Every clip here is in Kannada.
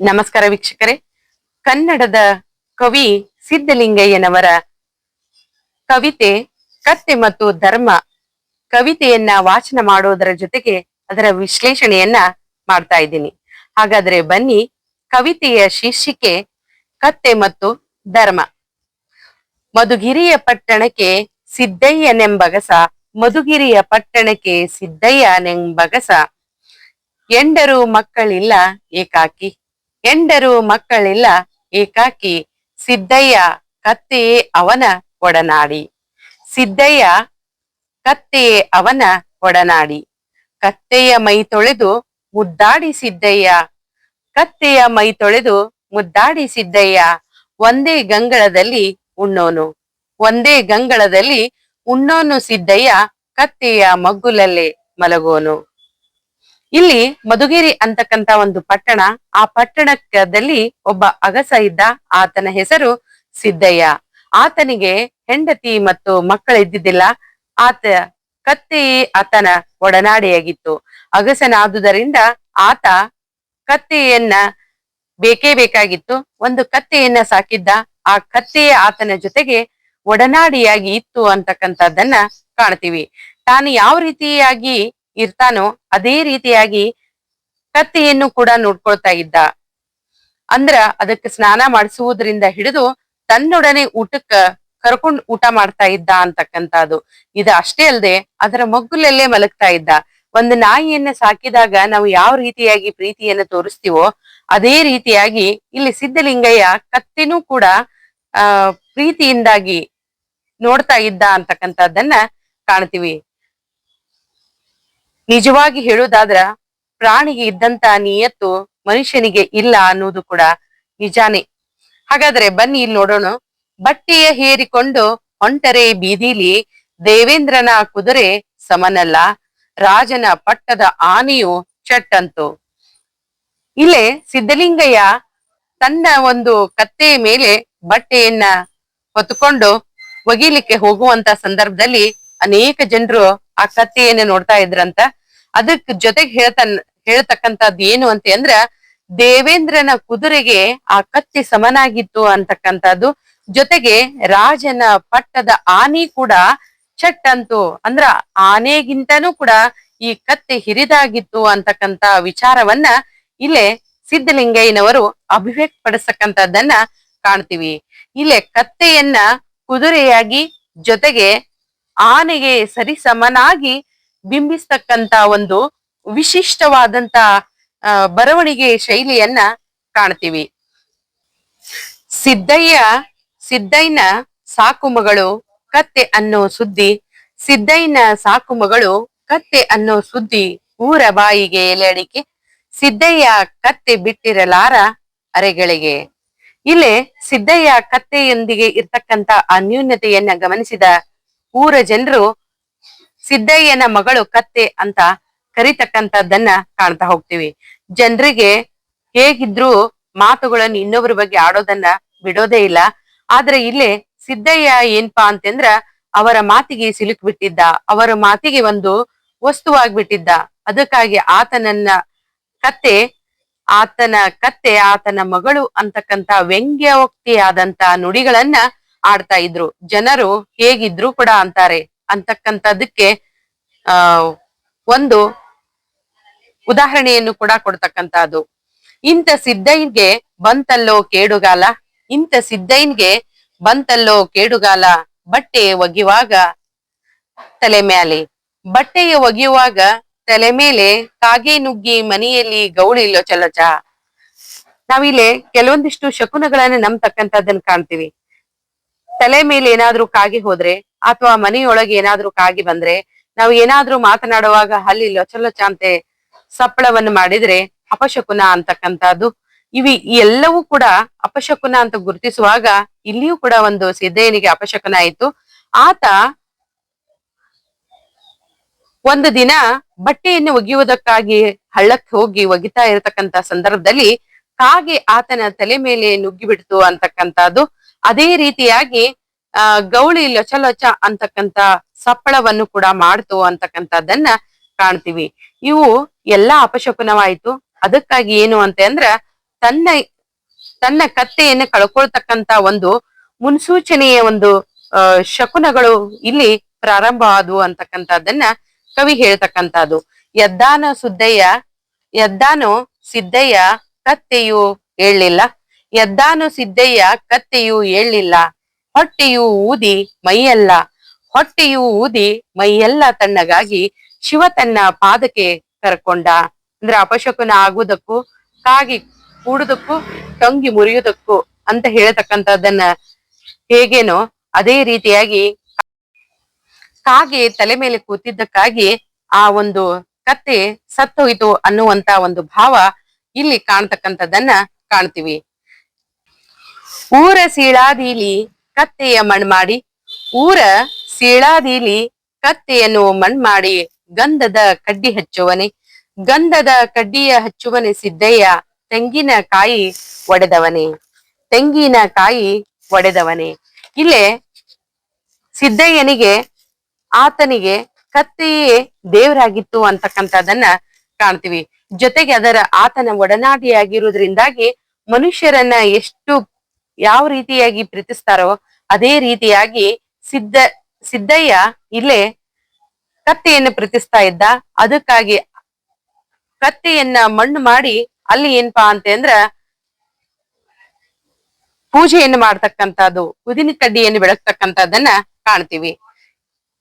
ನಮಸ್ಕಾರ ವೀಕ್ಷಕರೇ. ಕನ್ನಡದ ಕವಿ ಸಿದ್ಧಲಿಂಗಯ್ಯನವರ ಕವಿತೆ ಕತ್ತೆ ಮತ್ತು ಧರ್ಮ ಕವಿತೆಯನ್ನ ವಾಚನ ಮಾಡೋದರ ಜೊತೆಗೆ ಅದರ ವಿಶ್ಲೇಷಣೆಯನ್ನ ಮಾಡ್ತಾ ಇದ್ದೀನಿ. ಹಾಗಾದ್ರೆ ಬನ್ನಿ, ಕವಿತೆಯ ಶೀರ್ಷಿಕೆ ಕತ್ತೆ ಮತ್ತು ಧರ್ಮ. ಮಧುಗಿರಿಯ ಪಟ್ಟಣಕ್ಕೆ ಸಿದ್ದಯ್ಯನೆಂಬಗಸ, ಮಧುಗಿರಿಯ ಪಟ್ಟಣಕ್ಕೆ ಸಿದ್ದಯ್ಯನೆಂಬಗಸ, ಎಂಡರು ಮಕ್ಕಳಿಲ್ಲ ಏಕಾಕಿ, ಎಂಡರು ಮಕ್ಕಳಿಲ್ಲ ಏಕಾಕಿ, ಸಿದ್ದಯ್ಯ ಕತ್ತೆಯೇ ಅವನ ಒಡನಾಡಿ, ಸಿದ್ದಯ್ಯ ಕತ್ತೆಯೇ ಅವನ ಒಡನಾಡಿ, ಕತ್ತೆಯ ಮೈ ತೊಳೆದು ಮುದ್ದಾಡಿ ಸಿದ್ದಯ್ಯ, ಕತ್ತೆಯ ಮೈ ತೊಳೆದು ಮುದ್ದಾಡಿ ಸಿದ್ದಯ್ಯ, ಒಂದೇ ಗಂಗಳದಲ್ಲಿ ಉಣ್ಣೋನು, ಒಂದೇ ಗಂಗಳದಲ್ಲಿ ಉಣ್ಣೋನು ಸಿದ್ದಯ್ಯ, ಕತ್ತೆಯ ಮಗ್ಗುಲಲ್ಲೇ ಮಲಗೋನು. ಇಲ್ಲಿ ಮಧುಗಿರಿ ಅಂತಕ್ಕಂತ ಒಂದು ಪಟ್ಟಣ, ಆ ಪಟ್ಟಣದಲ್ಲಿ ಒಬ್ಬ ಅಗಸ ಇದ್ದ, ಆತನ ಹೆಸರು ಸಿದ್ದಯ್ಯ. ಆತನಿಗೆ ಹೆಂಡತಿ ಮತ್ತು ಮಕ್ಕಳಿದ್ದಿದ್ದಿಲ್ಲ. ಆತ ಕತ್ತೆಯೇ ಆತನ ಒಡನಾಡಿಯಾಗಿತ್ತು. ಅಗಸನಾದುದರಿಂದ ಆತ ಕತ್ತೆಯನ್ನ ಬೇಕೇ ಬೇಕಾಗಿತ್ತು. ಒಂದು ಕತ್ತೆಯನ್ನ ಸಾಕಿದ್ದ. ಆ ಕತ್ತೆಯೇ ಆತನ ಜೊತೆಗೆ ಒಡನಾಡಿಯಾಗಿ ಇತ್ತು ಅಂತಕ್ಕಂಥದ್ದನ್ನ ಕಾಣ್ತೀವಿ. ತಾನು ಯಾವ ರೀತಿಯಾಗಿ ಇರ್ತಾನೋ ಅದೇ ರೀತಿಯಾಗಿ ಕತ್ತೆಯನ್ನು ಕೂಡ ನೋಡ್ಕೊಳ್ತಾ ಇದ್ದ. ಅಂದ್ರ ಅದಕ್ಕೆ ಸ್ನಾನ ಮಾಡಿಸುವುದರಿಂದ ಹಿಡಿದು ತನ್ನೊಡನೆ ಊಟಕ್ಕ ಕರ್ಕೊಂಡು ಊಟ ಮಾಡ್ತಾ ಇದ್ದ ಅಂತಕ್ಕಂಥದ್ದು. ಇದು ಅಷ್ಟೇ ಅಲ್ಲದೆ ಅದರ ಮಗ್ಗುಲಲ್ಲೇ ಮಲಗ್ತಾ ಇದ್ದ. ಒಂದು ನಾಯಿಯನ್ನ ಸಾಕಿದಾಗ ನಾವು ಯಾವ ರೀತಿಯಾಗಿ ಪ್ರೀತಿಯನ್ನ ತೋರಿಸ್ತೀವೋ ಅದೇ ರೀತಿಯಾಗಿ ಇಲ್ಲಿ ಸಿದ್ಧಲಿಂಗಯ್ಯ ಕತ್ತೆನೂ ಕೂಡ ಪ್ರೀತಿಯಿಂದಾಗಿ ನೋಡ್ತಾ ಇದ್ದ ಅಂತಕ್ಕಂಥದ್ದನ್ನ ಕಾಣ್ತೀವಿ. ನಿಜವಾಗಿ ಹೇಳುವುದಾದ್ರ ಪ್ರಾಣಿಗೆ ಇದ್ದಂತ ನಿಯತ್ತು ಮನುಷ್ಯನಿಗೆ ಇಲ್ಲ ಅನ್ನೋದು ಕೂಡ ನಿಜಾನೇ. ಹಾಗಾದ್ರೆ ಬನ್ನಿ ಇಲ್ಲಿ ನೋಡೋಣ. ಬಟ್ಟೆಯ ಹೇರಿಕೊಂಡು ಹೊಂಟರೆ ಬೀದಿಲಿ, ದೇವೇಂದ್ರನ ಕುದುರೆ ಸಮನಲ್ಲ, ರಾಜನ ಪಟ್ಟದ ಆನೆಯು ಚಟ್ಟಂತು. ಇಲ್ಲೇ ಸಿದ್ಧಲಿಂಗಯ್ಯ ತನ್ನ ಒಂದು ಕತ್ತೆಯ ಮೇಲೆ ಬಟ್ಟೆಯನ್ನ ಹೊತ್ತುಕೊಂಡು ಒಗಿಲಿಕ್ಕೆ ಹೋಗುವಂತ ಸಂದರ್ಭದಲ್ಲಿ ಅನೇಕ ಜನರು ಆ ಕತ್ತೆಯನ್ನ ನೋಡ್ತಾ ಇದ್ರಂತ. ಅದಕ್ ಜೊತೆಗೆ ಹೇಳ್ತಕ್ಕಂಥದ್ದು ಏನು ಅಂತ ಅಂದ್ರ, ದೇವೇಂದ್ರನ ಕುದುರೆಗೆ ಆ ಕತ್ತೆ ಸಮನಾಗಿತ್ತು ಅಂತಕ್ಕಂಥದ್ದು. ಜೊತೆಗೆ ರಾಜನ ಪಟ್ಟದ ಆನೆ ಕೂಡ ಚಟ್ಟಂತು, ಅಂದ್ರ ಆನೆಗಿಂತನೂ ಕೂಡ ಈ ಕತ್ತೆ ಹಿರಿದಾಗಿತ್ತು ಅಂತಕ್ಕಂತ ವಿಚಾರವನ್ನ ಇಲ್ಲೇ ಸಿದ್ಧಲಿಂಗಯ್ಯನವರು ಅಭಿವ್ಯಕ್ತಪಡಿಸ್ತಕ್ಕಂಥದ್ದನ್ನ ಕಾಣ್ತೀವಿ. ಇಲ್ಲೇ ಕತ್ತೆಯನ್ನ ಕುದುರೆಯಾಗಿ ಜೊತೆಗೆ ಆನೆಗೆ ಸರಿಸಮನಾಗಿ ಬಿಂಬಿಸ್ತಕ್ಕಂತ ಒಂದು ವಿಶಿಷ್ಟವಾದಂತ ಬರವಣಿಗೆ ಶೈಲಿಯನ್ನ ಕಾಣ್ತೀವಿ. ಸಿದ್ದಯ್ಯನ ಸಾಕು ಮಗಳು ಕತ್ತೆ ಅನ್ನೋ ಸುದ್ದಿ, ಸಿದ್ದಯ್ಯನ ಸಾಕು ಮಗಳು ಕತ್ತೆ ಅನ್ನೋ ಸುದ್ದಿ ಊರ ಬಾಯಿಗೆ ಎಲೆ ಅಡಿಕೆ, ಸಿದ್ದಯ್ಯ ಕತ್ತೆ ಬಿಟ್ಟಿರಲಾರ ಅರೆಗಳಿಗೆ. ಇಲ್ಲೇ ಸಿದ್ದಯ್ಯ ಕತ್ತೆಯೊಂದಿಗೆ ಇರ್ತಕ್ಕಂತ ಅನ್ಯೂನ್ಯತೆಯನ್ನ ಗಮನಿಸಿದ ಊರ ಜನರು ಸಿದ್ದಯ್ಯನ ಮಗಳು ಕತ್ತೆ ಅಂತ ಕರಿತಕ್ಕಂಥದ್ದನ್ನ ಕಾಣ್ತಾ ಹೋಗ್ತೀವಿ. ಜನರಿಗೆ ಹೇಗಿದ್ರು ಮಾತುಗಳನ್ನು ಇನ್ನೊಬ್ಬರ ಬಗ್ಗೆ ಆಡೋದನ್ನ ಬಿಡೋದೇ ಇಲ್ಲ. ಆದ್ರೆ ಇಲ್ಲೇ ಸಿದ್ದಯ್ಯ ಏನ್ಪಾ ಅಂತಂದ್ರ ಅವರ ಮಾತಿಗೆ ಸಿಲುಕ್ ಬಿಟ್ಟಿದ್ದ, ಅವರ ಮಾತಿಗೆ ಒಂದು ವಸ್ತುವಾಗ್ಬಿಟ್ಟಿದ್ದ. ಅದಕ್ಕಾಗಿ ಆತನ ಮಗಳು ಅಂತಕ್ಕಂತ ವ್ಯಂಗ್ಯೋಕ್ತಿಯಾದಂತ ನುಡಿಗಳನ್ನ ಆಡ್ತಾ ಇದ್ರು. ಜನರು ಹೇಗಿದ್ರು ಕೂಡ ಅಂತಾರೆ ಅಂತಕ್ಕಂಥದಕ್ಕೆ ಒಂದು ಉದಾಹರಣೆಯನ್ನು ಕೂಡ ಕೊಡ್ತಕ್ಕಂಥದ್ದು. ಇಂಥ ಸಿದ್ದಯ್ಯನ್ಗೆ ಬಂತಲ್ಲೋ ಕೇಡುಗಾಲ, ಇಂಥ ಸಿದ್ದಯ್ಯನ್ಗೆ ಬಂತಲ್ಲೋ ಕೇಡುಗಾಲ, ಬಟ್ಟೆ ಒಗೆಯುವಾಗ ತಲೆ ಮೇಲೆ, ಬಟ್ಟೆಯ ಒಗೆಯುವಾಗ ತಲೆ ಮೇಲೆ ಕಾಗೆ ನುಗ್ಗಿ ಮನೆಯಲ್ಲಿ ಗೌಳಿ ಲೊಚಲೊಚ. ನಾವಿಲ್ಲಿ ಕೆಲವೊಂದಿಷ್ಟು ಶಕುನಗಳನ್ನ ನಂಬತಕ್ಕಂಥದ್ದನ್ನ ಕಾಣ್ತೀವಿ. ತಲೆ ಮೇಲೆ ಏನಾದ್ರೂ ಕಾಗೆ ಹೋದ್ರೆ ಅಥವಾ ಮನೆಯೊಳಗೆ ಏನಾದ್ರೂ ಕಾಗೆ ಬಂದ್ರೆ, ನಾವು ಏನಾದ್ರೂ ಮಾತನಾಡುವಾಗ ಅಲ್ಲಿ ಲೊಚಲೊಚ ಅಂತೆ ಸಪ್ಪಳವನ್ನು ಮಾಡಿದ್ರೆ ಅಪಶಕುನ ಅಂತಕ್ಕಂಥದ್ದು. ಎಲ್ಲವೂ ಕೂಡ ಅಪಶಕುನ ಅಂತ ಗುರುತಿಸುವಾಗ ಇಲ್ಲಿಯೂ ಕೂಡ ಒಂದು ಸಿದ್ದಯ್ಯನಿಗೆ ಅಪಶಕುನ ಆಯ್ತು. ಆತ ಒಂದು ದಿನ ಬಟ್ಟೆಯನ್ನು ಒಗೆಯುವುದಕ್ಕಾಗಿ ಹಳ್ಳಕ್ಕೆ ಹೋಗಿ ಒಗಿತಾ ಇರತಕ್ಕಂತ ಸಂದರ್ಭದಲ್ಲಿ ಕಾಗೆ ಆತನ ತಲೆ ಮೇಲೆ ನುಗ್ಗಿ ಬಿಡ್ತು ಅಂತಕ್ಕಂಥದ್ದು. ಅದೇ ರೀತಿಯಾಗಿ ಗೌಳಿ ಲೊಚಲೊಚ ಅಂತಕ್ಕಂತ ಸಪ್ಪಳವನ್ನು ಕೂಡ ಮಾಡ್ತು ಅಂತಕ್ಕಂಥದ್ದನ್ನ ಕಾಣ್ತೀವಿ. ಇವು ಎಲ್ಲಾ ಅಪಶಕುನವಾಯ್ತು. ಅದಕ್ಕಾಗಿ ಏನು ಅಂತ ಅಂದ್ರ ತನ್ನ ತನ್ನ ಕತ್ತೆಯನ್ನು ಕಳ್ಕೊಳ್ತಕ್ಕಂತ ಒಂದು ಮುನ್ಸೂಚನೆಯ ಒಂದು ಶಕುನಗಳು ಇಲ್ಲಿ ಪ್ರಾರಂಭ ಆದವು ಅಂತಕ್ಕಂಥದ್ದನ್ನ ಕವಿ ಹೇಳ್ತಕ್ಕಂಥದ್ದು. ಎದ್ದಾನು ಸಿದ್ದಯ್ಯ ಕತ್ತೆಯು ಏಳ್ಲಿಲ್ಲ, ಎದ್ದಾನು ಸಿದ್ದಯ್ಯ ಕತ್ತೆಯು ಏಳ್ಲಿಲ್ಲ, ಹೊಟ್ಟೆಯು ಊದಿ ಮೈಯೆಲ್ಲ ಹೊಟ್ಟೆಯು ಊದಿ ಮೈಯೆಲ್ಲ ತಣ್ಣಗಾಗಿ ಶಿವ ತನ್ನ ಪಾದಕ್ಕೆ ಕರ್ಕೊಂಡ. ಅಂದ್ರೆ ಅಪಶಕುನ ಆಗುವುದಕ್ಕೂ ಕಾಗಿ ಕೂಡುದಕ್ಕೂ ಟೊಂಗಿ ಮುರಿಯುವುದಕ್ಕೂ ಅಂತ ಹೇಳ್ತಕ್ಕಂಥದ್ದನ್ನ ಹೇಗೇನೋ ಅದೇ ರೀತಿಯಾಗಿ ಕಾಗೆ ತಲೆ ಮೇಲೆ ಕೂತಿದ್ದಕ್ಕಾಗಿ ಆ ಒಂದು ಕತ್ತೆ ಸತ್ತೋಯ್ತು ಅನ್ನುವಂತ ಒಂದು ಭಾವ ಇಲ್ಲಿ ಕಾಣ್ತಕ್ಕಂಥದ್ದನ್ನ ಕಾಣ್ತೀವಿ. ಊರ ಸೀಳಾದೀಲಿ ಕತ್ತೆಯ ಮಣ್ಮಾಡಿ, ಊರ ಸೀಳಾದೀಲಿ ಕತ್ತೆಯನ್ನು ಮಣ್ಮಾಡಿ, ಗಂಧದ ಕಡ್ಡಿ ಹಚ್ಚುವನೆ, ಗಂಧದ ಕಡ್ಡಿಯ ಹಚ್ಚುವನೆ ಸಿದ್ದಯ್ಯ, ತೆಂಗಿನಕಾಯಿ ಒಡೆದವನೇ, ತೆಂಗಿನಕಾಯಿ ಒಡೆದವನೇ. ಇಲ್ಲೇ ಸಿದ್ದಯ್ಯನಿಗೆ ಆತನಿಗೆ ಕತ್ತೆಯೇ ದೇವರಾಗಿತ್ತು ಅಂತಕ್ಕಂಥದ್ದನ್ನ ಕಾಣ್ತೀವಿ. ಜೊತೆಗೆ ಅದರ ಆತನ ಒಡನಾಡಿಯಾಗಿರುವುದರಿಂದಾಗಿ ಮನುಷ್ಯರನ್ನ ಎಷ್ಟು ಯಾವ ರೀತಿಯಾಗಿ ಪ್ರೀತಿಸ್ತಾರೋ ಅದೇ ರೀತಿಯಾಗಿ ಸಿದ್ದಯ್ಯ ಇಲ್ಲೇ ಕತ್ತೆಯನ್ನು ಪ್ರೀತಿಸ್ತಾ ಇದ್ದ. ಅದಕ್ಕಾಗಿ ಕತ್ತೆಯನ್ನ ಮಣ್ಣು ಮಾಡಿ ಅಲ್ಲಿ ಏನಪ್ಪಾ ಅಂತಂದ್ರ ಪೂಜೆಯನ್ನು ಮಾಡ್ತಕ್ಕಂಥದ್ದು, ಉದಿನ ಕಡ್ಡಿಯನ್ನು ಬೆಳಗ್ತಕ್ಕಂಥದ್ದನ್ನ ಕಾಣ್ತೀವಿ.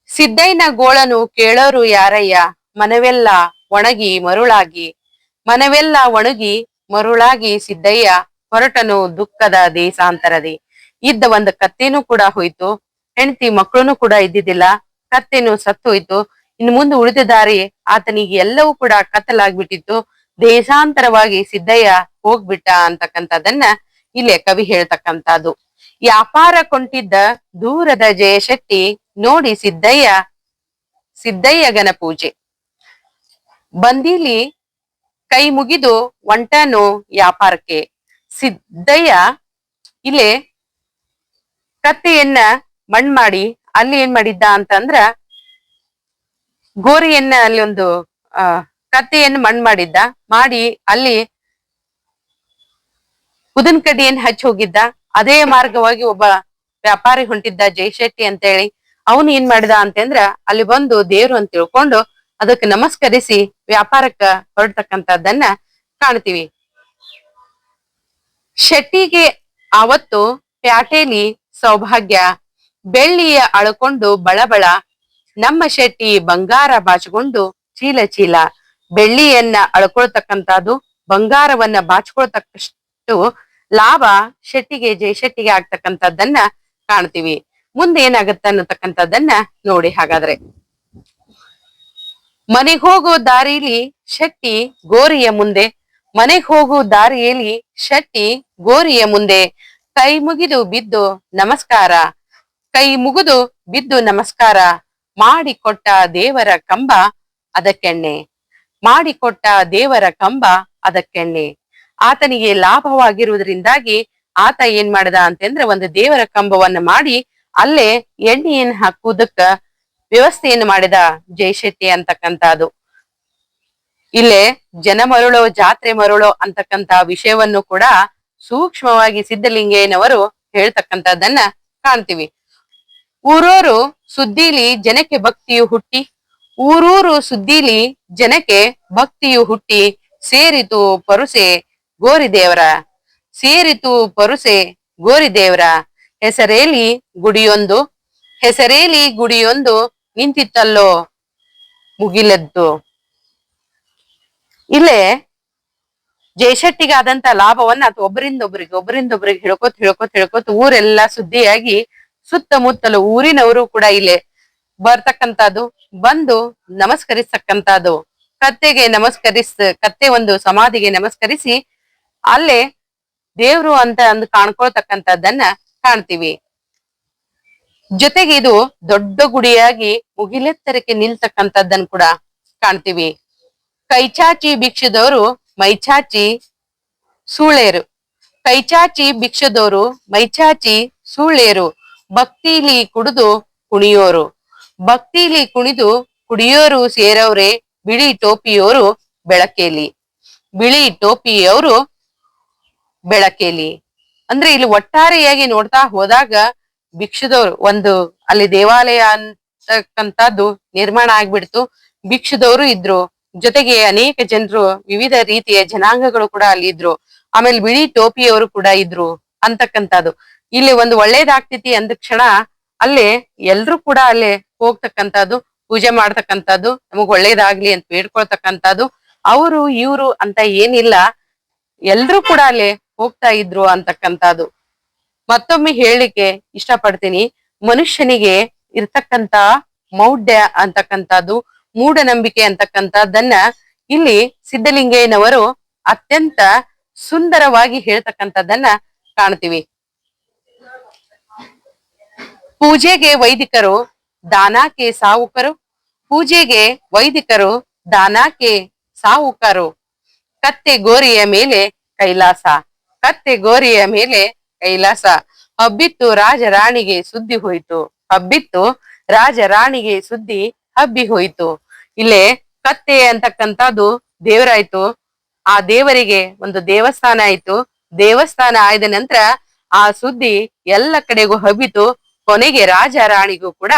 ಸಿದ್ದಯ್ಯನ ಗೋಳನು ಕೇಳೋರು ಯಾರಯ್ಯ, ಮನವೆಲ್ಲ ಒಣಗಿ ಮರುಳಾಗಿ, ಮನವೆಲ್ಲ ಒಣಗಿ ಮರುಳಾಗಿ ಸಿದ್ದಯ್ಯ ಹೊರಟನು ದುಃಖದ ದೇಶಾಂತರದಿ. ಇದ್ದ ಒಂದು ಕತ್ತೇನೂ ಕೂಡ ಹೋಯ್ತು, ಹೆಂಡತಿ ಮಕ್ಕಳನ್ನು ಕೂಡ ಇದ್ದಿದ್ದಿಲ್ಲ, ಕತ್ತೇನು ಸತ್ತು ಹೋಯ್ತು. ಇನ್ನು ಮುಂದೆ ಉಳಿದ ದಾರಿ ಆತನಿಗೆ ಎಲ್ಲವೂ ಕೂಡ ಕತ್ತಲಾಗ್ಬಿಟ್ಟಿತ್ತು. ದೇಶಾಂತರವಾಗಿ ಸಿದ್ದಯ್ಯ ಹೋಗ್ಬಿಟ್ಟ ಅಂತಕ್ಕಂಥದ್ದನ್ನ ಇಲ್ಲೇ ಕವಿ ಹೇಳ್ತಕ್ಕಂಥದ್ದು. ವ್ಯಾಪಾರ ಕೊಂಟಿದ್ದ ದೂರದ ಜಯಶೆಟ್ಟಿ ನೋಡಿ ಸಿದ್ದಯ್ಯಗನ ಪೂಜೆ, ಬಂದೀಲಿ ಕೈ ಮುಗಿದು ಒಂಟನು ವ್ಯಾಪಾರಕ್ಕೆ. ಸಿದ್ದಯ್ಯ ಇಲ್ಲೇ ಕತ್ತೆಯನ್ನ ಮಣ್ ಮಾಡಿ ಅಲ್ಲಿ ಏನ್ ಮಾಡಿದ್ದ ಅಂತಂದ್ರ ಗೋರಿಯನ್ನ ಅಲ್ಲಿ ಒಂದು ಕತ್ತೆಯನ್ನು ಮಣ್ ಮಾಡಿದ್ದ, ಮಾಡಿ ಅಲ್ಲಿ ಉದಿನ ಕಡ್ಡಿಯನ್ನು ಹಚ್ಚಿ ಹೋಗಿದ್ದ. ಅದೇ ಮಾರ್ಗವಾಗಿ ಒಬ್ಬ ವ್ಯಾಪಾರಿ ಹೊಂಟಿದ್ದ ಜಯಶೆಟ್ಟಿ ಅಂತ ಹೇಳಿ, ಅವನು ಏನ್ ಮಾಡಿದ ಅಂತಂದ್ರ ಅಲ್ಲಿ ಬಂದು ದೇವ್ರು ಅಂತ ತಿಳ್ಕೊಂಡು ಅದಕ್ಕೆ ನಮಸ್ಕರಿಸಿ ವ್ಯಾಪಾರಕ್ಕ ಹೊರಡ್ತಕ್ಕಂಥದ್ದನ್ನ ಕಾಣ್ತೀವಿ. ಶೆಟ್ಟಿಗೆ ಆವತ್ತು ಪ್ಯಾಟೇಲಿ ಸೌಭಾಗ್ಯ, ಬೆಳ್ಳಿಯ ಅಳ್ಕೊಂಡು ಬಳಬಳ, ನಮ್ಮ ಶೆಟ್ಟಿ ಬಂಗಾರ ಬಾಚಿಕೊಂಡು ಚೀಲ ಚೀಲ. ಬೆಳ್ಳಿಯನ್ನ ಅಳ್ಕೊಳ್ತಕ್ಕಂಥದ್ದು, ಬಂಗಾರವನ್ನ ಬಾಚ್ಕೊಳ್ತಕ್ಕಷ್ಟು ಲಾಭ ಜಯಶೆಟ್ಟಿಗೆ ಆಗ್ತಕ್ಕಂಥದ್ದನ್ನ ಕಾಣ್ತೀವಿ. ಮುಂದೆ ಏನಾಗತ್ತ ಅನ್ನತಕ್ಕಂಥದ್ದನ್ನ ನೋಡಿ. ಹಾಗಾದ್ರೆ ಮನೆಗ್ ಹೋಗೋ ದಾರಿಲಿ ಶೆಟ್ಟಿ ಗೋರಿಯ ಮುಂದೆ, ಮನೆಗ್ ಹೋಗೋ ದಾರಿಯಲ್ಲಿ ಶೆಟ್ಟಿ ಗೋರಿಯ ಮುಂದೆ, ಕೈ ಮುಗಿದು ಬಿದ್ದು ನಮಸ್ಕಾರ, ಕೈ ಮುಗಿದು ಬಿದ್ದು ನಮಸ್ಕಾರ, ಮಾಡಿಕೊಟ್ಟ ದೇವರ ಕಂಬ ಅದಕ್ಕೆಣ್ಣೆ, ಮಾಡಿಕೊಟ್ಟ ದೇವರ ಕಂಬ ಅದಕ್ಕೆಣ್ಣೆ. ಆತನಿಗೆ ಲಾಭವಾಗಿರುವುದರಿಂದಾಗಿ ಆತ ಏನ್ ಮಾಡಿದ ಅಂತಂದ್ರೆ ಒಂದು ದೇವರ ಕಂಬವನ್ನ ಮಾಡಿ ಅಲ್ಲೇ ಎಣ್ಣೆಯನ್ನು ಹಾಕುವುದಕ್ಕ ವ್ಯವಸ್ಥೆಯನ್ನು ಮಾಡಿದ ಜಯಶೆಟ್ಟಿ ಅಂತಕ್ಕಂಥದ್ದು. ಇಲ್ಲೇ ಜನ ಮರುಳೋ ಜಾತ್ರೆ ಮರುಳೋ ಅಂತಕ್ಕಂತ ವಿಷಯವನ್ನು ಕೂಡ ಸೂಕ್ಷ್ಮವಾಗಿ ಸಿದ್ಧಲಿಂಗಯ್ಯನವರು ಹೇಳ್ತಕ್ಕಂಥದ್ದನ್ನ ಕಾಣ್ತೀವಿ. ಊರೂರು ಸುದ್ದಿಲಿ ಜನಕ್ಕೆ ಭಕ್ತಿಯು ಹುಟ್ಟಿ, ಊರೂರು ಸುದ್ದಿಲಿ ಜನಕ್ಕೆ ಭಕ್ತಿಯು ಹುಟ್ಟಿ, ಸೇರಿತು ಪರುಸೆ ಗೋರಿದೇವರ, ಸೇರಿತು ಪರುಸೆ ಗೋರಿದೇವರ, ಹೆಸರೇಲಿ ಗುಡಿಯೊಂದು, ಹೆಸರೇಲಿ ಗುಡಿಯೊಂದು ನಿಂತಿತ್ತಲ್ಲೋ ಮುಗಿಲದ್ದು. ಇಲ್ಲೇ ಜಯಶೆಟ್ಟಿಗಾದಂತ ಲಾಭವನ್ನ ಅಥವಾ ಒಬ್ಬರಿಂದೊಬ್ಬರಿಗೆ ಹೇಳ್ಕೊತ ಊರೆಲ್ಲ ಸುದ್ದಿಯಾಗಿ ಸುತ್ತಮುತ್ತಲು ಊರಿನವರು ಕೂಡ ಇಲ್ಲೇ ಬರ್ತಕ್ಕಂಥದ್ದು, ಬಂದು ನಮಸ್ಕರಿಸ್ತಕ್ಕಂಥದ್ದು. ಕತ್ತೆ ಒಂದು ಸಮಾಧಿಗೆ ನಮಸ್ಕರಿಸಿ ಅಲ್ಲೇ ದೇವ್ರು ಅಂತ ಅಂದು ಕಾಣ್ಕೊಳ್ತಕ್ಕಂಥದ್ದನ್ನ ಕಾಣ್ತೀವಿ. ಜೊತೆಗೆ ಇದು ದೊಡ್ಡ ಗುಡಿಯಾಗಿ ಮುಗಿಲೆತ್ತರಕ್ಕೆ ನಿಲ್ತಕ್ಕಂಥದ್ದನ್ನ ಕೂಡ ಕಾಣ್ತೀವಿ. ಕೈಚಾಚಿ ಭಿಕ್ಷದವರು ಮೈಚಾಚಿ ಸೂಳೇರು, ಕೈಚಾಚಿ ಭಿಕ್ಷದವರು ಮೈಚಾಚಿ ಸೂಳೇರು, ಭಕ್ತಿಲಿ ಕುಡಿದು ಕುಣಿಯೋರು, ಭಕ್ತಿಲಿ ಕುಣಿದು ಕುಡಿಯೋರು ಸೇರವ್ರೆ ಬಿಳಿ ಟೋಪಿಯೋರು ಬೆಳಕೇಲಿ, ಬಿಳಿ ಟೋಪಿಯವರು ಬೆಳಕೇಲಿ. ಅಂದ್ರೆ ಇಲ್ಲಿ ಒಟ್ಟಾರೆಯಾಗಿ ನೋಡ್ತಾ ಹೋದಾಗ ಭಿಕ್ಷುದವ್ರು ಒಂದು ಅಲ್ಲಿ ದೇವಾಲಯ ಅಂತಕ್ಕಂಥದ್ದು ನಿರ್ಮಾಣ ಆಗ್ಬಿಡ್ತು. ಭಿಕ್ಷುದವರು ಇದ್ರು, ಜೊತೆಗೆ ಅನೇಕ ಜನರು, ವಿವಿಧ ರೀತಿಯ ಜನಾಂಗಗಳು ಕೂಡ ಅಲ್ಲಿ ಇದ್ರು. ಆಮೇಲೆ ಬಿಳಿ ಟೋಪಿಯವರು ಕೂಡ ಇದ್ರು ಅಂತಕ್ಕಂಥದ್ದು. ಇಲ್ಲಿ ಒಂದು ಒಳ್ಳೇದಾಗ್ತೈತಿ ಅಂದ ಕ್ಷಣ ಅಲ್ಲೇ ಎಲ್ರು ಕೂಡ ಅಲ್ಲೇ ಹೋಗ್ತಕ್ಕಂಥದ್ದು, ಪೂಜೆ ಮಾಡ್ತಕ್ಕಂಥದ್ದು, ನಮಗ್ ಒಳ್ಳೇದಾಗ್ಲಿ ಅಂತ ಬೇಡ್ಕೊಳ್ತಕ್ಕಂಥದ್ದು. ಅವರು ಇವ್ರು ಅಂತ ಏನಿಲ್ಲ, ಎಲ್ರು ಕೂಡ ಅಲ್ಲೇ ಹೋಗ್ತಾ ಇದ್ರು ಅಂತಕ್ಕಂಥದ್ದು. ಮತ್ತೊಮ್ಮೆ ಹೇಳಲಿಕ್ಕೆ ಇಷ್ಟಪಡ್ತೀನಿ, ಮನುಷ್ಯನಿಗೆ ಇರ್ತಕ್ಕಂತ ಮೌಢ್ಯ ಅಂತಕ್ಕಂಥದ್ದು, ಮೂಢನಂಬಿಕೆ ಅಂತಕ್ಕಂಥದ್ದನ್ನ ಇಲ್ಲಿ ಸಿದ್ಧಲಿಂಗಯ್ಯನವರು ಅತ್ಯಂತ ಸುಂದರವಾಗಿ ಹೇಳ್ತಕ್ಕಂಥದ್ದನ್ನ ಕಾಣ್ತೀವಿ. ಪೂಜೆಗೆ ವೈದಿಕರು, ದಾನಕ್ಕೆ ಸಾವುಕರು. ಪೂಜೆಗೆ ವೈದಿಕರು, ದಾನಕ್ಕೆ ಸಾವುಕರು. ಕತ್ತೆ ಗೋರಿಯ ಮೇಲೆ ಕೈಲಾಸ, ಕತ್ತೆ ಗೋರಿಯ ಮೇಲೆ ಕೈಲಾಸ. ಹಬ್ಬಿತ್ತು ರಾಜರಾಣಿಗೆ ಸುದ್ದಿ ಹೋಯ್ತು, ಹಬ್ಬಿತ್ತು ರಾಜರಾಣಿಗೆ ಸುದ್ದಿ ಹಬ್ಬಿ ಹೋಯ್ತು. ಇಲ್ಲೇ ಕತ್ತೆ ಅಂತಕ್ಕಂಥದ್ದು ದೇವರಾಯ್ತು. ಆ ದೇವರಿಗೆ ಒಂದು ದೇವಸ್ಥಾನ ಆಯ್ತು. ದೇವಸ್ಥಾನ ಆಯ್ದ ನಂತರ ಆ ಸುದ್ದಿ ಎಲ್ಲ ಕಡೆಗೂ ಹಬ್ಬಿತು. ಕೊನೆಗೆ ರಾಜ ರಾಣಿಗೂ ಕೂಡ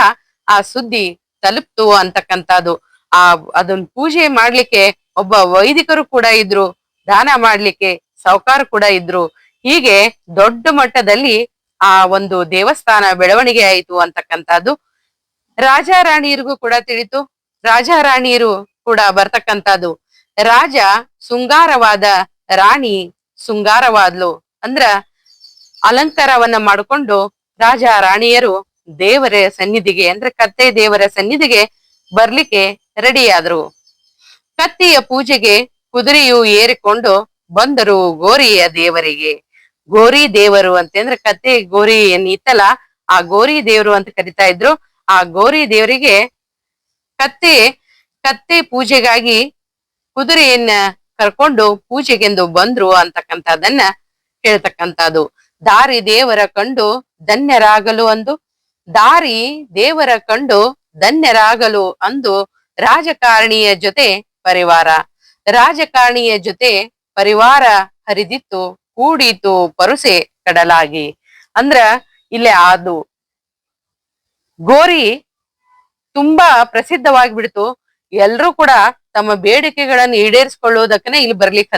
ಆ ಸುದ್ದಿ ತಲುಪ್ತು ಅಂತಕ್ಕಂಥದ್ದು. ಅದನ್ನ ಪೂಜೆ ಮಾಡ್ಲಿಕ್ಕೆ ಒಬ್ಬ ವೈದಿಕರು ಕೂಡ ಇದ್ರು, ದಾನ ಮಾಡ್ಲಿಕ್ಕೆ ಸಾಹುಕಾರ ಕೂಡ ಇದ್ರು. ಹೀಗೆ ದೊಡ್ಡ ಮಟ್ಟದಲ್ಲಿ ಆ ಒಂದು ದೇವಸ್ಥಾನ ಬೆಳವಣಿಗೆ ಆಯಿತು ಅಂತಕ್ಕಂಥದ್ದು ರಾಜ ರಾಣಿಯರಿಗೂ ಕೂಡ ತಿಳಿತು. ರಾಜ ರಾಣಿಯರು ಕೂಡ ಬರ್ತಕ್ಕಂಥದ್ದು. ರಾಜ ಶೃಂಗಾರವಾದ, ರಾಣಿ ಶೃಂಗಾರವಾದ್ಲು. ಅಂದ್ರ ಅಲಂಕಾರವನ್ನ ಮಾಡಿಕೊಂಡು ರಾಜ ರಾಣಿಯರು ದೇವರ ಸನ್ನಿಧಿಗೆ, ಅಂದ್ರೆ ಕತ್ತೆ ದೇವರ ಸನ್ನಿಧಿಗೆ ಬರ್ಲಿಕ್ಕೆ ರೆಡಿಯಾದ್ರು. ಕತ್ತೆಯ ಪೂಜೆಗೆ ಕುದುರೆಯು ಏರಿಕೊಂಡು ಬಂದರು ಗೋರಿಯ ದೇವರಿಗೆ. ಗೋರಿ ದೇವರು ಅಂತಂದ್ರೆ ಕತ್ತೆ ಗೋರಿ ಏನ್ ಇತ್ತಲ್ಲ, ಆ ಗೋರಿ ದೇವರು ಅಂತ ಕರಿತಾ ಇದ್ರು. ಆ ಗೋರಿ ದೇವರಿಗೆ ಕತ್ತೆ ಪೂಜೆಗಾಗಿ ಕುದುರೆಯನ್ನ ಕರ್ಕೊಂಡು ಪೂಜೆಗೆಂದು ಬಂದ್ರು ಅಂತಕ್ಕಂಥದ್ದನ್ನ ಹೇಳ್ತಕ್ಕಂಥದ್ದು. ದಾರಿ ದೇವರ ಕಂಡು ಧನ್ಯರಾಗಲು ಅಂದು, ದಾರಿ ದೇವರ ಕಂಡು ಧನ್ಯರಾಗಲು ಅಂದು, ರಾಜಕಾರಣಿಯ ಜೊತೆ ಪರಿವಾರ, ರಾಜಕಾರಣಿಯ ಜೊತೆ ಪರಿವಾರ ಹರಿದಿತ್ತು, ಕೂಡಿತು ಪರುಸೆ ಕಡಲಾಗಿ. ಅಂದ್ರ ಇಲ್ಲೇ ಅದು ಗೋರಿ ತುಂಬಾ ಪ್ರಸಿದ್ಧವಾಗಿಬಿಡ್ತು. ಎಲ್ರೂ ಕೂಡ ತಮ್ಮ ಬೇಡಿಕೆಗಳನ್ನು ಈಡೇರಿಸಿಕೊಳ್ಳುವುದಕ್ಕನೆ ಇಲ್ಲಿ ಬರ್ಲಿಕ್ಕೆ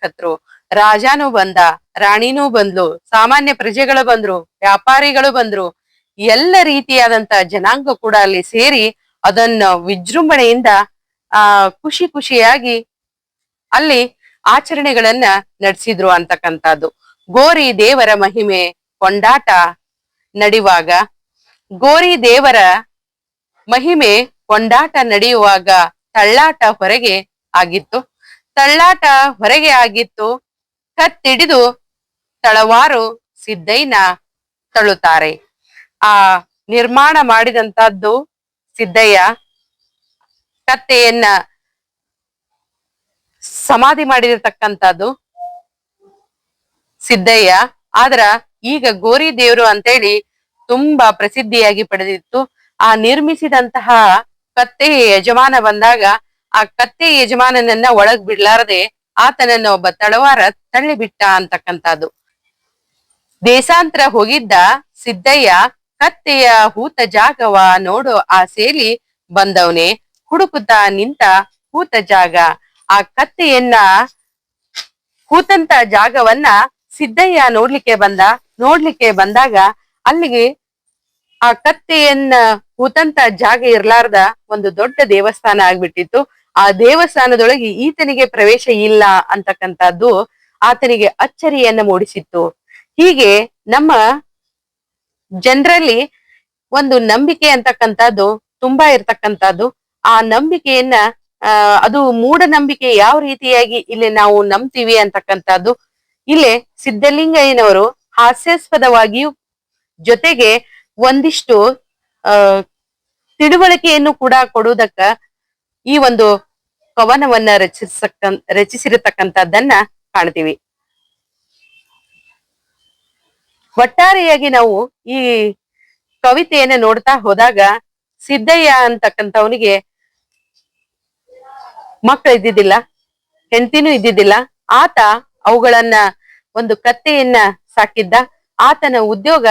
ಹತ್ರು. ರಾಜಾನು ಬಂದ, ರಾಣಿನೂ ಬಂದ್ಲು, ಸಾಮಾನ್ಯ ಪ್ರಜೆಗಳು ಬಂದ್ರು, ವ್ಯಾಪಾರಿಗಳು ಬಂದ್ರು. ಎಲ್ಲ ರೀತಿಯಾದಂತ ಜನಾಂಗ ಕೂಡ ಅಲ್ಲಿ ಸೇರಿ ಅದನ್ನ ವಿಜೃಂಭಣೆಯಿಂದ ಖುಷಿಯಾಗಿ ಅಲ್ಲಿ ಆಚರಣೆಗಳನ್ನ ನಡೆಸಿದ್ರು ಅಂತಕ್ಕಂಥದ್ದು. ಗೋರಿ ದೇವರ ಮಹಿಮೆ ಕೊಂಡಾಟ ನಡೆಯುವಾಗ, ಗೋರಿ ದೇವರ ಮಹಿಮೆ ಕೊಂಡಾಟ ನಡೆಯುವಾಗ ತಳ್ಳಾಟ ಹೊರಗೆ ಆಗಿತ್ತು. ತಳ್ಳಾಟ ಹೊರಗೆ ಆಗಿತ್ತು. ಕತ್ತಿಡಿದು ತಳವಾರು ಸಿದ್ದಯ್ಯನ ತಳ್ಳುತ್ತಾರೆ. ಆ ನಿರ್ಮಾಣ ಮಾಡಿದಂತದ್ದು ಸಿದ್ದಯ್ಯ, ಕತ್ತೆಯನ್ನ ಸಮಾಧಿ ಮಾಡಿರತಕ್ಕಂಥದ್ದು ಸಿದ್ದಯ್ಯ. ಆದ್ರ ಈಗ ಗೋರಿ ದೇವರು ಅಂತೇಳಿ ತುಂಬಾ ಪ್ರಸಿದ್ಧಿಯಾಗಿ ಪಡೆದಿತ್ತು. ಆ ನಿರ್ಮಿಸಿದಂತಹ ಕತ್ತೆ ಯಜಮಾನ ಬಂದಾಗ ಆ ಕತ್ತೆ ಯಜಮಾನನನ್ನ ಒಳಗ್ ಬಿಡ್ಲಾರದೆ ಆತನನ್ನ ಒಬ್ಬ ತಳವಾರ ತಳ್ಳಿಬಿಟ್ಟ ಅಂತಕ್ಕಂಥದ್ದು. ದೇಶಾಂತರ ಹೋಗಿದ್ದ ಸಿದ್ದಯ್ಯ ಕತ್ತೆಯ ಹೂತ ಜಾಗವ ನೋಡೋ ಆಸೆಯಲ್ಲಿ ಬಂದವನೇ, ಹುಡುಕುತ್ತಾ ನಿಂತ ಹೂತ ಜಾಗ. ಆ ಕತ್ತೆಯನ್ನ ಹೂತಂತ ಜಾಗವನ್ನ ಸಿದ್ದಯ್ಯ ನೋಡ್ಲಿಕ್ಕೆ ಬಂದಾಗ ಅಲ್ಲಿಗೆ ಆ ಕತ್ತೆಯನ್ನ ಹೂತಂತ ಜಾಗ ಇರ್ಲಾರ್ದ ಒಂದು ದೊಡ್ಡ ದೇವಸ್ಥಾನ ಆಗ್ಬಿಟ್ಟಿತ್ತು. ಆ ದೇವಸ್ಥಾನದೊಳಗೆ ಈತನಿಗೆ ಪ್ರವೇಶ ಇಲ್ಲ ಅಂತಕ್ಕಂಥದ್ದು ಆತನಿಗೆ ಅಚ್ಚರಿಯನ್ನ ಮೂಡಿಸಿತ್ತು. ಹೀಗೆ ನಮ್ಮ ಜನರಲ್ಲಿ ಒಂದು ನಂಬಿಕೆ ಅಂತಕ್ಕಂಥದ್ದು ತುಂಬಾ ಇರ್ತಕ್ಕಂಥದ್ದು. ಆ ನಂಬಿಕೆಯನ್ನ ಅದು ಮೂಢನಂಬಿಕೆ ಯಾವ ರೀತಿಯಾಗಿ ಇಲ್ಲಿ ನಾವು ನಂಬ್ತೀವಿ ಅಂತಕ್ಕಂಥದ್ದು ಇಲ್ಲೇ ಸಿದ್ಧಲಿಂಗಯ್ಯನವರು ಹಾಸ್ಯಾಸ್ಪದವಾಗಿಯೂ ಜೊತೆಗೆ ಒಂದಿಷ್ಟು ತಿಳುವಳಿಕೆಯನ್ನು ಕೂಡ ಕೊಡುವುದಕ್ಕ ಈ ಒಂದು ಕವನವನ್ನ ರಚಿಸಿರತಕ್ಕಂಥದ್ದನ್ನ ಕಾಣ್ತೀವಿ. ಒಟ್ಟಾರೆಯಾಗಿ ನಾವು ಈ ಕವಿತೆಯನ್ನ ನೋಡ್ತಾ ಹೋದಾಗ ಸಿದ್ದಯ್ಯ ಅಂತಕ್ಕಂಥವನಿಗೆ ಮಕ್ಕಳು ಇದ್ದಿದ್ದಿಲ್ಲ, ಹೆಂಡತಿನೂ ಇದ್ದಿದ್ದಿಲ್ಲ. ಆತ ಅವುಗಳನ್ನ ಒಂದು ಕತ್ತೆಯನ್ನ ಸಾಕಿದ್ದ. ಆತನ ಉದ್ಯೋಗ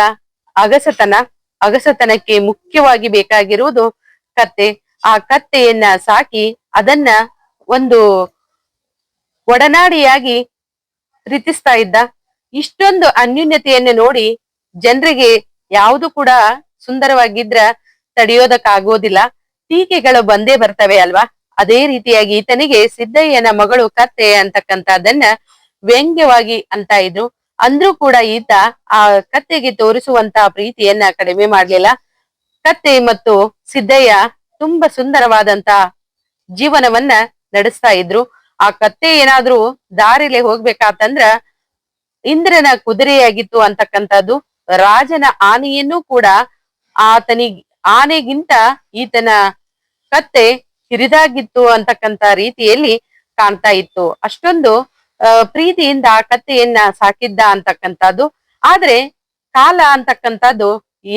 ಅಗಸತನ. ಅಗಸತನಕ್ಕೆ ಮುಖ್ಯವಾಗಿ ಬೇಕಾಗಿರುವುದು ಕತ್ತೆ. ಆ ಕತ್ತೆಯನ್ನ ಸಾಕಿ ಅದನ್ನ ಒಂದು ಒಡನಾಡಿಯಾಗಿ ಪ್ರೀತಿಸ್ತಾ ಇದ್ದ. ಇಷ್ಟೊಂದು ಅನ್ಯೂನ್ಯತೆಯನ್ನು ನೋಡಿ ಜನರಿಗೆ ಯಾವುದು ಕೂಡ ಸುಂದರವಾಗಿದ್ರ ತಡೆಯೋದಕ್ಕಾಗೋದಿಲ್ಲ, ಟೀಕೆಗಳು ಬಂದೇ ಬರ್ತವೆ ಅಲ್ವಾ. ಅದೇ ರೀತಿಯಾಗಿ ಈತನಿಗೆ ಸಿದ್ದಯ್ಯನ ಮಗಳು ಕತ್ತೆ ಅಂತಕ್ಕಂಥದ್ದನ್ನ ವ್ಯಂಗ್ಯವಾಗಿ ಅಂತ ಇದ್ರು. ಅಂದ್ರೂ ಕೂಡ ಈತ ಆ ಕತ್ತೆಗೆ ತೋರಿಸುವಂತ ಪ್ರೀತಿಯನ್ನ ಕಡಿಮೆ ಮಾಡ್ಲಿಲ್ಲ. ಕತ್ತೆ ಮತ್ತು ಸಿದ್ದಯ್ಯ ತುಂಬಾ ಸುಂದರವಾದಂತ ಜೀವನವನ್ನ ನಡೆಸ್ತಾ ಇದ್ರು. ಆ ಕತ್ತೆ ಏನಾದ್ರೂ ದಾರಿಲೆ ಹೋಗ್ಬೇಕಾತಂದ್ರ ಇಂದ್ರನ ಕುದುರೆಯಾಗಿತ್ತು ಅಂತಕ್ಕಂಥದ್ದು. ರಾಜನ ಆನೆಯನ್ನು ಕೂಡ ಆನೆಗಿಂತ ಈತನ ಕತ್ತೆ ಹಿರಿದಾಗಿತ್ತು ಅಂತಕ್ಕಂತ ರೀತಿಯಲ್ಲಿ ಕಾಣ್ತಾ ಇತ್ತು. ಅಷ್ಟೊಂದು ಪ್ರೀತಿಯಿಂದ ಆ ಕತ್ತೆಯನ್ನ ಸಾಕಿದ್ದ ಅಂತಕ್ಕಂಥದ್ದು. ಆದ್ರೆ ಕಾಲ ಅಂತಕ್ಕಂಥದ್ದು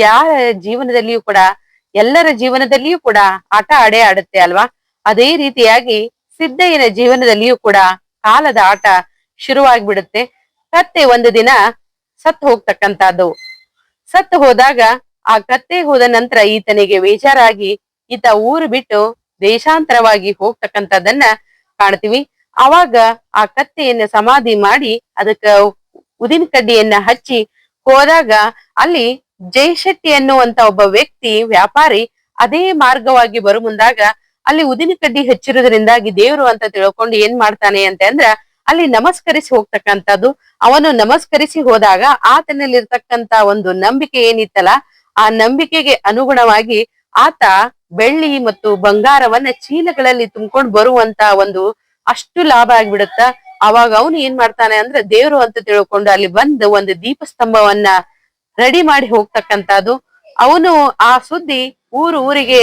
ಯಾರ ಜೀವನದಲ್ಲಿಯೂ ಕೂಡ, ಎಲ್ಲರ ಜೀವನದಲ್ಲಿಯೂ ಕೂಡ ಆಟ ಆಡುತ್ತೆ ಅಲ್ವಾ. ಅದೇ ರೀತಿಯಾಗಿ ಸಿದ್ದಯ್ಯನ ಜೀವನದಲ್ಲಿಯೂ ಕೂಡ ಕಾಲದ ಆಟ ಶುರುವಾಗ್ಬಿಡುತ್ತೆ. ಕತ್ತೆ ಒಂದು ದಿನ ಸತ್ತು ಹೋಗ್ತಕ್ಕಂಥದ್ದು. ಸತ್ತು ಹೋದಾಗ ಆ ಕತ್ತೆ ಹೋದ ನಂತರ ಈತನಿಗೆ ಬೇಜಾರಾಗಿ ಈತ ಊರು ಬಿಟ್ಟು ದೇಶಾಂತರವಾಗಿ ಹೋಗ್ತಕ್ಕಂಥದ್ದನ್ನ ಕಾಣ್ತೀವಿ. ಅವಾಗ ಆ ಕತ್ತೆಯನ್ನ ಸಮಾಧಿ ಮಾಡಿ ಅದಕ್ಕ ಉದಿನ ಕಡ್ಡಿಯನ್ನ ಹಚ್ಚಿ ಹೋದಾಗ ಅಲ್ಲಿ ಜಯಶೆಟ್ಟಿ ಅನ್ನುವಂತ ಒಬ್ಬ ವ್ಯಕ್ತಿ ವ್ಯಾಪಾರಿ ಅದೇ ಮಾರ್ಗವಾಗಿ ಬರು ಮುಂದಾಗ ಅಲ್ಲಿ ಉದಿನ ಕಡ್ಡಿ ಹಚ್ಚಿರೋದ್ರಿಂದಾಗಿ ದೇವ್ರು ಅಂತ ತಿಳ್ಕೊಂಡು ಏನ್ ಮಾಡ್ತಾನೆ ಅಂತ ಅಂದ್ರ ಅಲ್ಲಿ ನಮಸ್ಕರಿಸಿ ಹೋಗ್ತಕ್ಕಂಥದ್ದು. ಅವನು ನಮಸ್ಕರಿಸಿ ಹೋದಾಗ ಆತನಲ್ಲಿರ್ತಕ್ಕಂತ ಒಂದು ನಂಬಿಕೆ ಏನಿತ್ತಲ್ಲ, ಆ ನಂಬಿಕೆಗೆ ಅನುಗುಣವಾಗಿ ಆತ ಬೆಳ್ಳಿ ಮತ್ತು ಬಂಗಾರವನ್ನ ಚೀಲಗಳಲ್ಲಿ ತುಂಬ್ಕೊಂಡು ಬರುವಂತ ಒಂದು ಅಷ್ಟು ಲಾಭ ಆಗ್ಬಿಡುತ್ತ. ಅವಾಗ ಅವನು ಏನ್ ಮಾಡ್ತಾನೆ ಅಂದ್ರೆ ದೇವ್ರು ಅಂತ ತಿಳ್ಕೊಂಡು ಅಲ್ಲಿ ಬಂದು ಒಂದು ದೀಪಸ್ತಂಭವನ್ನ ರೆಡಿ ಮಾಡಿ ಹೋಗ್ತಕ್ಕಂಥದ್ದು. ಅವನು ಆ ಸುದ್ದಿ ಊರಿಗೆ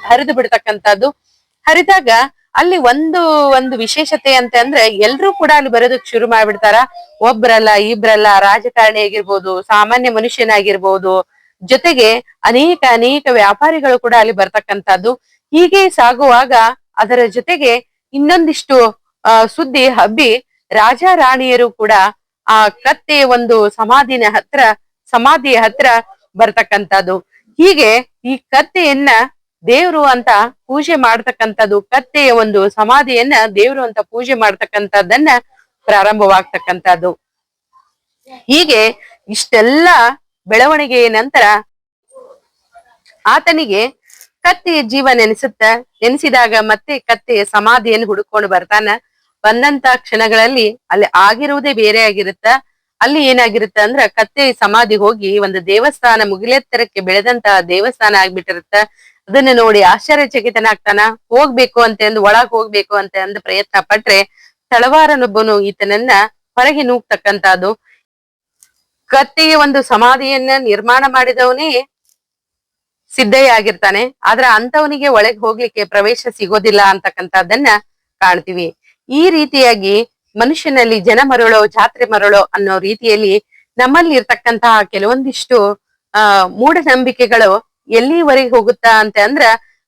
ಹರಿದು ಬಿಡ್ತಕ್ಕಂಥದ್ದು. ಹರಿದಾಗ ಅಲ್ಲಿ ಒಂದು ವಿಶೇಷತೆ ಅಂತ ಅಂದ್ರೆ ಎಲ್ರೂ ಕೂಡ ಅಲ್ಲಿ ಬರೋದಕ್ ಶುರು ಮಾಡ್ಬಿಡ್ತಾರ. ಒಬ್ರಲ್ಲ ಇಬ್ರಲ್ಲ, ರಾಜಕಾರಣಿ ಆಗಿರ್ಬೋದು, ಸಾಮಾನ್ಯ ಮನುಷ್ಯನಾಗಿರ್ಬೋದು, ಜೊತೆಗೆ ಅನೇಕ ವ್ಯಾಪಾರಿಗಳು ಕೂಡ ಅಲ್ಲಿ ಬರ್ತಕ್ಕಂಥದ್ದು. ಹೀಗೆ ಸಾಗುವಾಗ ಅದರ ಜೊತೆಗೆ ಇನ್ನೊಂದಿಷ್ಟು ಸುದ್ದಿ ಹಬ್ಬಿ ರಾಜ ರಾಣಿಯರು ಕೂಡ ಆ ಕತ್ತೆಯ ಒಂದು ಸಮಾಧಿಯ ಹತ್ರ ಬರ್ತಕ್ಕಂಥದ್ದು. ಹೀಗೆ ಈ ಕತ್ತೆಯನ್ನ ದೇವ್ರು ಅಂತ ಪೂಜೆ ಮಾಡ್ತಕ್ಕಂಥದ್ದು, ಕತ್ತೆಯ ಒಂದು ಸಮಾಧಿಯನ್ನ ದೇವ್ರು ಅಂತ ಪೂಜೆ ಮಾಡ್ತಕ್ಕಂಥದ್ದನ್ನ ಪ್ರಾರಂಭವಾಗ್ತಕ್ಕಂಥದ್ದು. ಹೀಗೆ ಇಷ್ಟೆಲ್ಲ ಬೆಳವಣಿಗೆಯ ನಂತರ ಆತನಿಗೆ ಕತ್ತೆಯ ಜೀವ ನೆನೆಸಿದಾಗ ಮತ್ತೆ ಕತ್ತೆಯ ಸಮಾಧಿಯನ್ನು ಹುಡುಕೊಂಡು ಬರ್ತಾನ. ಬಂದಂತ ಕ್ಷಣಗಳಲ್ಲಿ ಅಲ್ಲಿ ಆಗಿರುವುದೇ ಬೇರೆ ಆಗಿರುತ್ತ. ಅಲ್ಲಿ ಏನಾಗಿರುತ್ತ ಅಂದ್ರ ಕತ್ತೆಯ ಸಮಾಧಿ ಹೋಗಿ ಒಂದು ದೇವಸ್ಥಾನ, ಮುಗಿಲೆತ್ತರಕ್ಕೆ ಬೆಳೆದಂತ ದೇವಸ್ಥಾನ ಆಗ್ಬಿಟ್ಟಿರುತ್ತ. ಅದನ್ನ ನೋಡಿ ಆಶ್ಚರ್ಯಚಕಿತನಾಗ್ತಾನ. ಹೋಗ್ಬೇಕು ಅಂತ ಒಳಗ್ ಹೋಗ್ಬೇಕು ಅಂತ ಪ್ರಯತ್ನ ಪಟ್ರೆ ತಳವಾರನೊಬ್ಬನು ಈತನನ್ನ ಹೊರಗೆ ನೂಗ್ತಕ್ಕಂಥದ್ದು. ಕತ್ತೆಯ ಒಂದು ಸಮಾಧಿಯನ್ನ ನಿರ್ಮಾಣ ಮಾಡಿದವನೇ ಸಿದ್ದಯ್ಯ ಆಗಿರ್ತಾನೆ. ಆದ್ರ ಅಂತವನಿಗೆ ಒಳಗೆ ಹೋಗ್ಲಿಕ್ಕೆ ಪ್ರವೇಶ ಸಿಗೋದಿಲ್ಲ ಅಂತಕ್ಕಂಥದ್ದನ್ನ ಕಾಣ್ತೀವಿ. ಈ ರೀತಿಯಾಗಿ ಮನುಷ್ಯನಲ್ಲಿ ಜನ ಮರಳೋ ಜಾತ್ರೆ ಮರಳೋ ಅನ್ನೋ ರೀತಿಯಲ್ಲಿ ನಮ್ಮಲ್ಲಿ ಇರ್ತಕ್ಕಂತಹ ಕೆಲವೊಂದಿಷ್ಟು ಮೂಢನಂಬಿಕೆಗಳು ಎಲ್ಲಿವರೆಗೆ ಹೋಗುತ್ತಾ ಅಂದ್ರ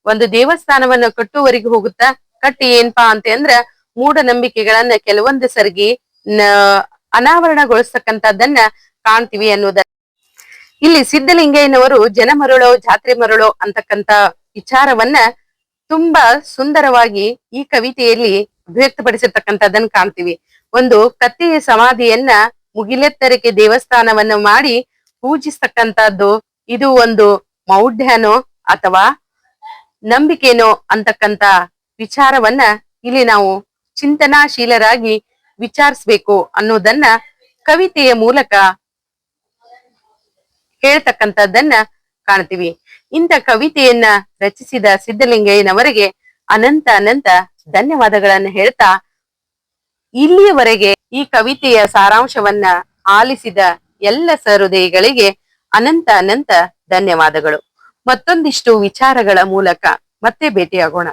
ಒಂದು ದೇವಸ್ಥಾನವನ್ನ ಕಟ್ಟುವರೆಗೆ ಹೋಗುತ್ತಾ. ಕಟ್ಟಿ ಏನ್ಪಾ ಅಂದ್ರ ಮೂಢನಂಬಿಕೆಗಳನ್ನ ಕೆಲವೊಂದು ಸರ್ಗಿ ಅನಾವರಣಗೊಳಿಸ್ತಕ್ಕಂಥದ್ದನ್ನ ಕಾಣ್ತೀವಿ ಅನ್ನೋದ. ಇಲ್ಲಿ ಸಿದ್ಧಲಿಂಗಯ್ಯನವರು ಜನ ಮರಳೋ ಜಾತ್ರೆ ಮರಳೋ ಅಂತಕ್ಕಂತ ವಿಚಾರವನ್ನ ತುಂಬಾ ಸುಂದರವಾಗಿ ಈ ಕವಿತೆಯಲ್ಲಿ ಅಭಿವ್ಯಕ್ತಪಡಿಸಿರ್ತಕ್ಕಂಥದ್ದನ್ನ ಕಾಣ್ತೀವಿ. ಒಂದು ಕತ್ತೆಯ ಸಮಾಧಿಯನ್ನ ಮುಗಿಲೆತ್ತರಕ್ಕೆ ದೇವಸ್ಥಾನವನ್ನ ಮಾಡಿ ಪೂಜಿಸ್ತಕ್ಕಂಥದ್ದು ಇದು ಒಂದು ಮೌಢ್ಯನೋ ಅಥವಾ ನಂಬಿಕೆನೋ ಅಂತಕ್ಕಂತ ವಿಚಾರವನ್ನ ಇಲ್ಲಿ ನಾವು ಚಿಂತನಾಶೀಲರಾಗಿ ವಿಚಾರಿಸ್ಬೇಕು ಅನ್ನೋದನ್ನ ಕವಿತೆಯ ಮೂಲಕ ಹೇಳ್ತಕ್ಕಂಥದ್ದನ್ನ ಕಾಣ್ತೀವಿ. ಇಂಥ ಕವಿತೆಯನ್ನ ರಚಿಸಿದ ಸಿದ್ಧಲಿಂಗಯ್ಯನವರಿಗೆ ಅನಂತ ಧನ್ಯವಾದಗಳನ್ನ ಹೇಳ್ತಾ, ಇಲ್ಲಿಯವರೆಗೆ ಈ ಕವಿತೆಯ ಸಾರಾಂಶವನ್ನ ಆಲಿಸಿದ ಎಲ್ಲ ಸಹೃದಯಿಗಳಿಗೆ ಅನಂತ ಧನ್ಯವಾದಗಳು. ಮತ್ತೊಂದಿಷ್ಟು ವಿಚಾರಗಳ ಮೂಲಕ ಮತ್ತೆ ಭೇಟಿಯಾಗೋಣ.